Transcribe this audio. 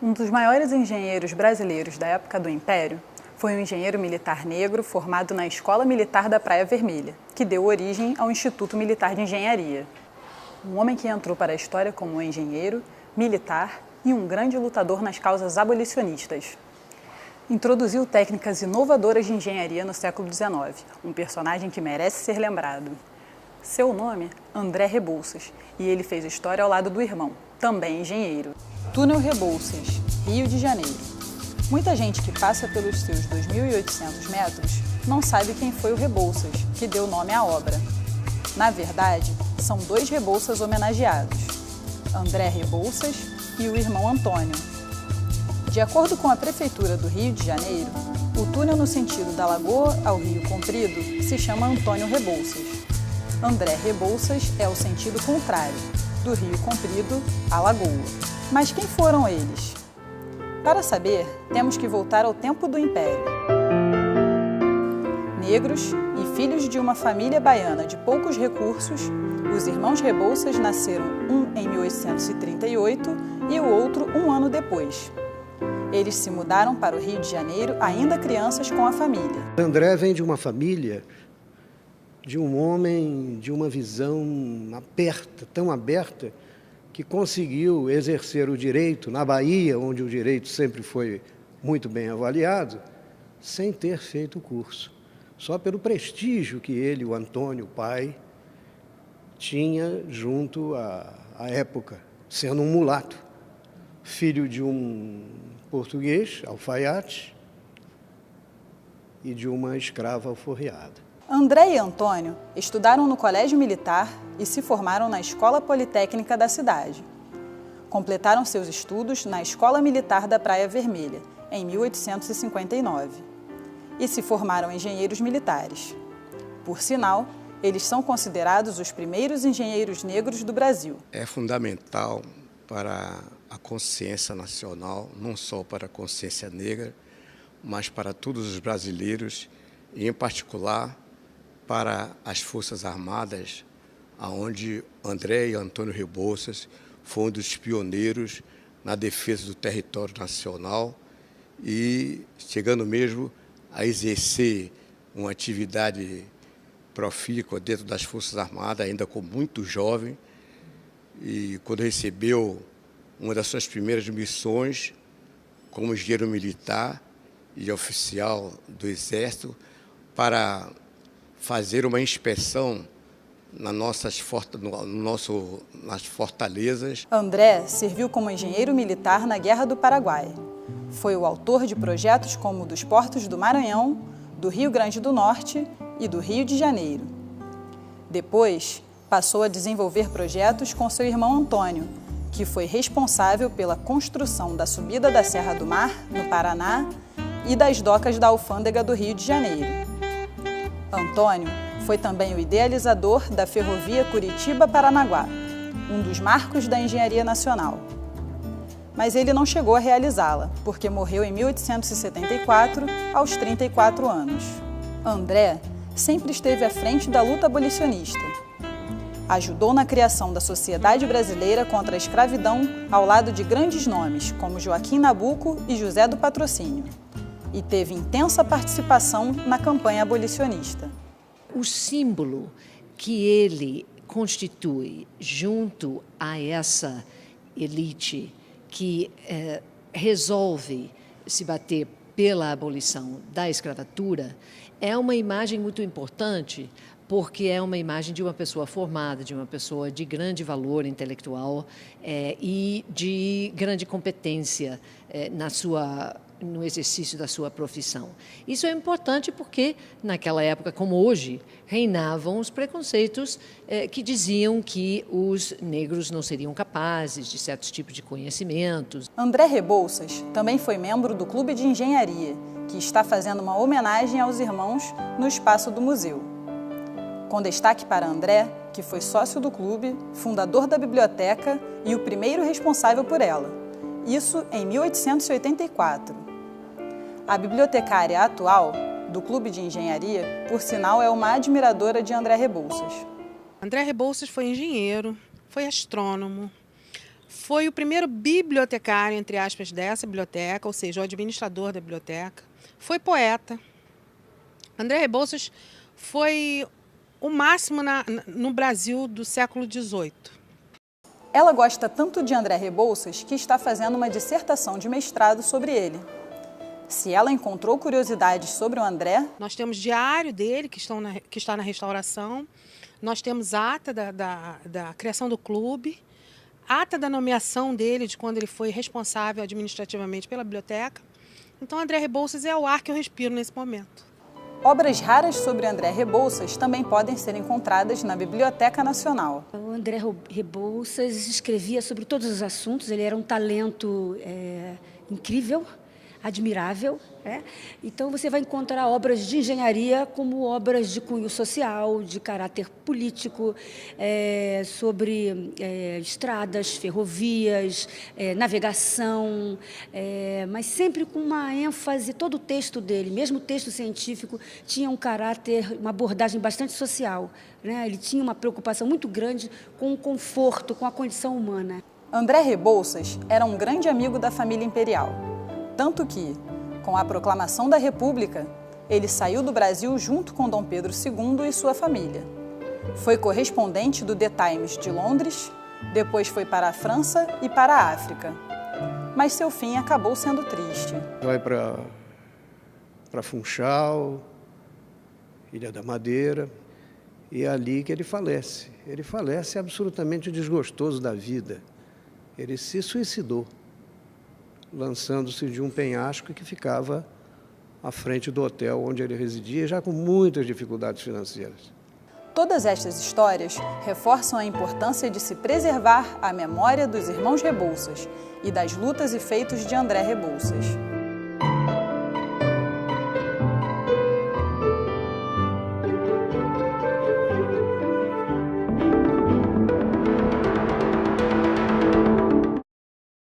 Um dos maiores engenheiros brasileiros da época do Império foi um engenheiro militar negro formado na Escola Militar da Praia Vermelha, que deu origem ao Instituto Militar de Engenharia. Um homem que entrou para a história como um engenheiro, militar e um grande lutador nas causas abolicionistas. Introduziu técnicas inovadoras de engenharia no século XIX, um personagem que merece ser lembrado. Seu nome, André Rebouças, e ele fez história ao lado do irmão, também engenheiro. Túnel Rebouças, Rio de Janeiro. Muita gente que passa pelos seus 2.800 metros não sabe quem foi o Rebouças, que deu nome à obra. Na verdade, são dois Rebouças homenageados, André Rebouças e o irmão Antônio. De acordo com a Prefeitura do Rio de Janeiro, o túnel no sentido da Lagoa ao Rio Comprido se chama Antônio Rebouças. André Rebouças é o sentido contrário, do Rio Comprido à Lagoa. Mas quem foram eles? Para saber, temos que voltar ao tempo do Império. Negros e filhos de uma família baiana de poucos recursos, os irmãos Rebouças nasceram um em 1838 e o outro um ano depois. Eles se mudaram para o Rio de Janeiro ainda crianças com a família. André vem de uma família, de um homem de uma visão aberta, tão aberta, que conseguiu exercer o direito na Bahia, onde o direito sempre foi muito bem avaliado, sem ter feito o curso. Só pelo prestígio que ele, o Antônio, o pai, tinha junto à época, sendo um mulato, filho de um português, alfaiate, e de uma escrava alforriada. André e Antônio estudaram no Colégio Militar e se formaram na Escola Politécnica da cidade. Completaram seus estudos na Escola Militar da Praia Vermelha, em 1859, e se formaram engenheiros militares. Por sinal, eles são considerados os primeiros engenheiros negros do Brasil. É fundamental para a consciência nacional, não só para a consciência negra, mas para todos os brasileiros, e em particular para as Forças Armadas, onde André e Antônio Rebouças foram um dos pioneiros na defesa do território nacional e chegando mesmo a exercer uma atividade profícua dentro das Forças Armadas, ainda com muito jovem, e quando recebeu uma das suas primeiras missões como engenheiro militar e oficial do Exército para fazer uma inspeção nas fortalezas. André serviu como engenheiro militar na Guerra do Paraguai. Foi o autor de projetos como o dos portos do Maranhão, do Rio Grande do Norte e do Rio de Janeiro. Depois, passou a desenvolver projetos com seu irmão Antônio, que foi responsável pela construção da subida da Serra do Mar, no Paraná, e das docas da Alfândega do Rio de Janeiro. Antônio foi também o idealizador da ferrovia Curitiba-Paranaguá, um dos marcos da engenharia nacional. Mas ele não chegou a realizá-la, porque morreu em 1874, aos 34 anos. André sempre esteve à frente da luta abolicionista. Ajudou na criação da Sociedade Brasileira contra a Escravidão ao lado de grandes nomes, como Joaquim Nabuco e José do Patrocínio, e teve intensa participação na campanha abolicionista. O símbolo que ele constitui junto a essa elite que resolve se bater pela abolição da escravatura é uma imagem muito importante, porque é uma imagem de uma pessoa formada, de uma pessoa de grande valor intelectual e de grande competência no exercício da sua profissão. Isso é importante porque, naquela época, como hoje, reinavam os preconceitos que diziam que os negros não seriam capazes de certos tipos de conhecimentos. André Rebouças também foi membro do Clube de Engenharia, que está fazendo uma homenagem aos irmãos no espaço do museu. Com destaque para André, que foi sócio do clube, fundador da biblioteca e o primeiro responsável por ela. Isso em 1884. A bibliotecária atual do Clube de Engenharia, por sinal, é uma admiradora de André Rebouças. André Rebouças foi engenheiro, foi astrônomo, foi o primeiro bibliotecário, entre aspas, dessa biblioteca, ou seja, o administrador da biblioteca. Foi poeta. André Rebouças foi o máximo no Brasil do século XVIII. Ela gosta tanto de André Rebouças que está fazendo uma dissertação de mestrado sobre ele. Se ela encontrou curiosidades sobre o André... Nós temos diário dele, que está na restauração. Nós temos ata da criação do clube, ata da nomeação dele, de quando ele foi responsável administrativamente pela biblioteca. Então, André Rebouças é o ar que eu respiro nesse momento. Obras raras sobre André Rebouças também podem ser encontradas na Biblioteca Nacional. O André Rebouças escrevia sobre todos os assuntos, ele era um talento incrível, admirável. Então você vai encontrar obras de engenharia como obras de cunho social, de caráter político, sobre estradas, ferrovias, navegação, mas sempre com uma ênfase. Todo o texto dele, mesmo o texto científico, tinha um caráter, uma abordagem bastante social, né? Ele tinha uma preocupação muito grande com o conforto, com a condição humana. André Rebouças era um grande amigo da família imperial, tanto que, com a proclamação da República, ele saiu do Brasil junto com Dom Pedro II e sua família. Foi correspondente do The Times de Londres, depois foi para a França e para a África. Mas seu fim acabou sendo triste. Vai para Funchal, Ilha da Madeira, e é ali que ele falece. Ele falece absolutamente desgostoso da vida. Ele se suicidou, lançando-se de um penhasco que ficava à frente do hotel onde ele residia, já com muitas dificuldades financeiras. Todas estas histórias reforçam a importância de se preservar a memória dos irmãos Rebouças e das lutas e feitos de André Rebouças.